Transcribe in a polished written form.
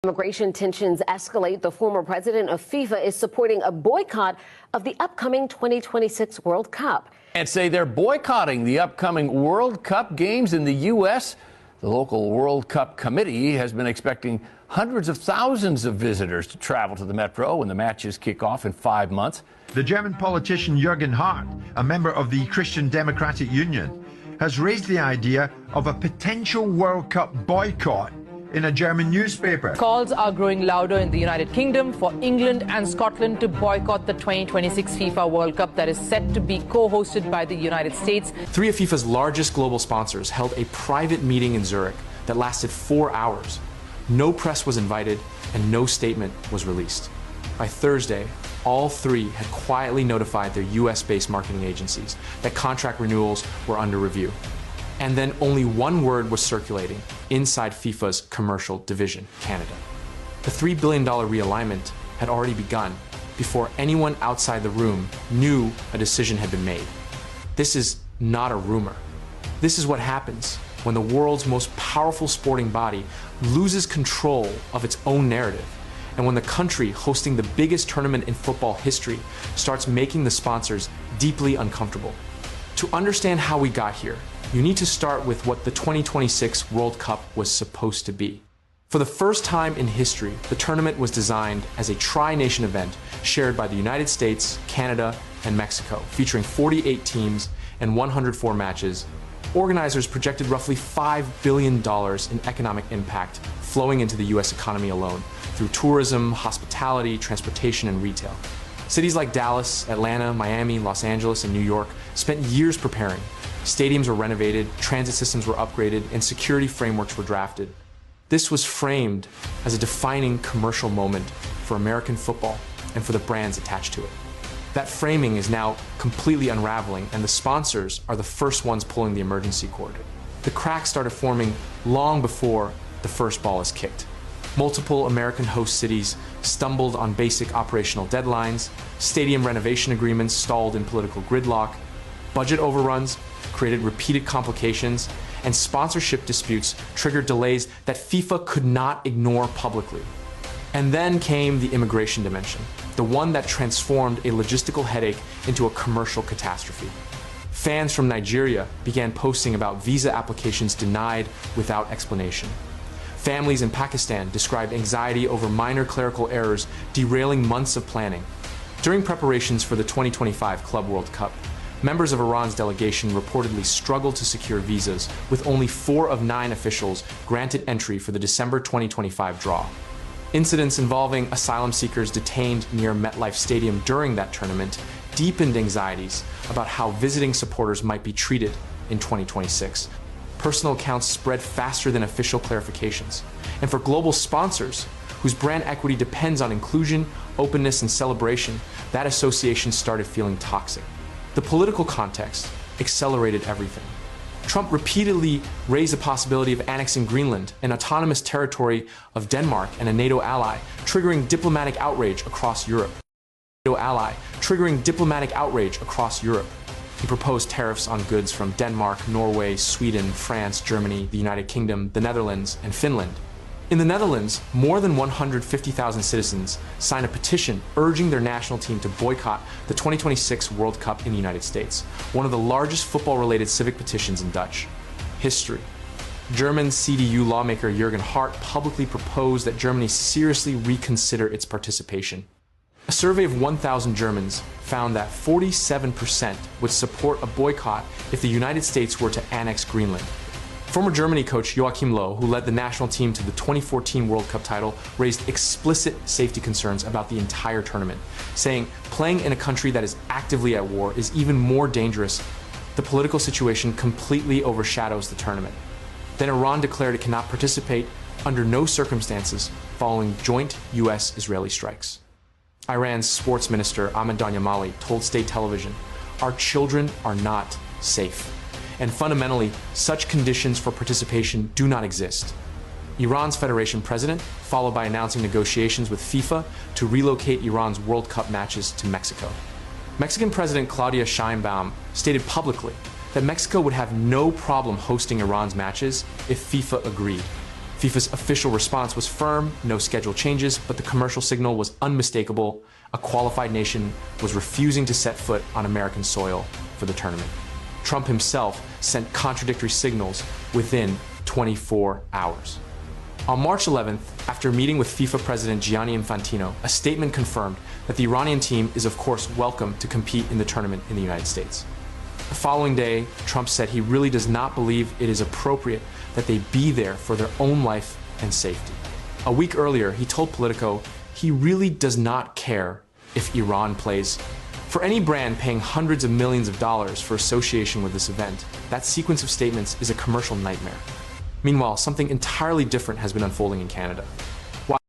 Immigration tensions escalate. The former president of FIFA is supporting a boycott of the upcoming 2026 World Cup. And say they're boycotting the upcoming World Cup games in the U.S. The local World Cup committee has been expecting hundreds of thousands of visitors to travel to the Metro when the matches kick off in 5 months. The German politician Jürgen Hart, a member of the Christian Democratic Union, has raised the idea of a potential World Cup boycott in a German newspaper. Calls are growing louder in the United Kingdom for England and Scotland to boycott the 2026 FIFA World Cup that is set to be co-hosted by the United States. Three of FIFA's largest global sponsors held a private meeting in Zurich that lasted 4 hours. No press was invited and no statement was released. By Thursday, all three had quietly notified their US-based marketing agencies that contract renewals were under review. And then only one word was circulating inside FIFA's commercial division, Canada. The $3 billion realignment had already begun before anyone outside the room knew a decision had been made. This is not a rumor. This is what happens when the world's most powerful sporting body loses control of its own narrative, and when the country hosting the biggest tournament in football history starts making the sponsors deeply uncomfortable. To understand how we got here, you need to start with what the 2026 World Cup was supposed to be. For the first time in history, the tournament was designed as a tri-nation event shared by the United States, Canada, and Mexico, featuring 48 teams and 104 matches. Organizers projected roughly $5 billion in economic impact flowing into the US economy alone through tourism, hospitality, transportation, and retail. Cities like Dallas, Atlanta, Miami, Los Angeles, and New York spent years preparing. Stadiums were renovated, transit systems were upgraded, and security frameworks were drafted. This was framed as a defining commercial moment for American football and for the brands attached to it. That framing is now completely unraveling, and the sponsors are the first ones pulling the emergency cord. The cracks started forming long before the first ball is kicked. Multiple American host cities stumbled on basic operational deadlines, stadium renovation agreements stalled in political gridlock, budget overruns created repeated complications, and sponsorship disputes triggered delays that FIFA could not ignore publicly. And then came the immigration dimension, the one that transformed a logistical headache into a commercial catastrophe. Fans from Nigeria began posting about visa applications denied without explanation. Families in Pakistan described anxiety over minor clerical errors derailing months of planning. During preparations for the 2025 Club World Cup, members of Iran's delegation reportedly struggled to secure visas, with only 4 of 9 officials granted entry for the December 2025 draw. Incidents involving asylum seekers detained near MetLife Stadium during that tournament deepened anxieties about how visiting supporters might be treated in 2026. Personal accounts spread faster than official clarifications. And for global sponsors, whose brand equity depends on inclusion, openness, and celebration, that association started feeling toxic. The political context accelerated everything. Trump repeatedly raised the possibility of annexing Greenland, an autonomous territory of Denmark and a NATO ally, triggering diplomatic outrage across Europe. He proposed tariffs on goods from Denmark, Norway, Sweden, France, Germany, the United Kingdom, the Netherlands, and Finland. In the Netherlands, more than 150,000 citizens signed a petition urging their national team to boycott the 2026 World Cup in the United States, one of the largest football-related civic petitions in Dutch history. German CDU lawmaker Jürgen Hart publicly proposed that Germany seriously reconsider its participation. A survey of 1,000 Germans found that 47% would support a boycott if the United States were to annex Greenland. Former Germany coach Joachim Löw, who led the national team to the 2014 World Cup title, raised explicit safety concerns about the entire tournament, saying playing in a country that is actively at war is even more dangerous. The political situation completely overshadows the tournament. Then Iran declared it cannot participate under no circumstances following joint US-Israeli strikes. Iran's sports minister Ahmed Danyamali told state television, "Our children are not safe. And fundamentally, such conditions for participation do not exist." Iran's federation president, followed by announcing negotiations with FIFA to relocate Iran's World Cup matches to Mexico. Mexican President Claudia Sheinbaum stated publicly that Mexico would have no problem hosting Iran's matches if FIFA agreed. FIFA's official response was firm, no schedule changes, but the commercial signal was unmistakable. A qualified nation was refusing to set foot on American soil for the tournament. Trump himself sent contradictory signals within 24 hours. On March 11th, after meeting with FIFA President Gianni Infantino, a statement confirmed that the Iranian team is of course welcome to compete in the tournament in the United States. The following day, Trump said he really does not believe it is appropriate that they be there for their own life and safety. A week earlier, he told Politico he really does not care if Iran plays. For any brand paying hundreds of millions of dollars for association with this event, that sequence of statements is a commercial nightmare. Meanwhile, something entirely different has been unfolding in Canada.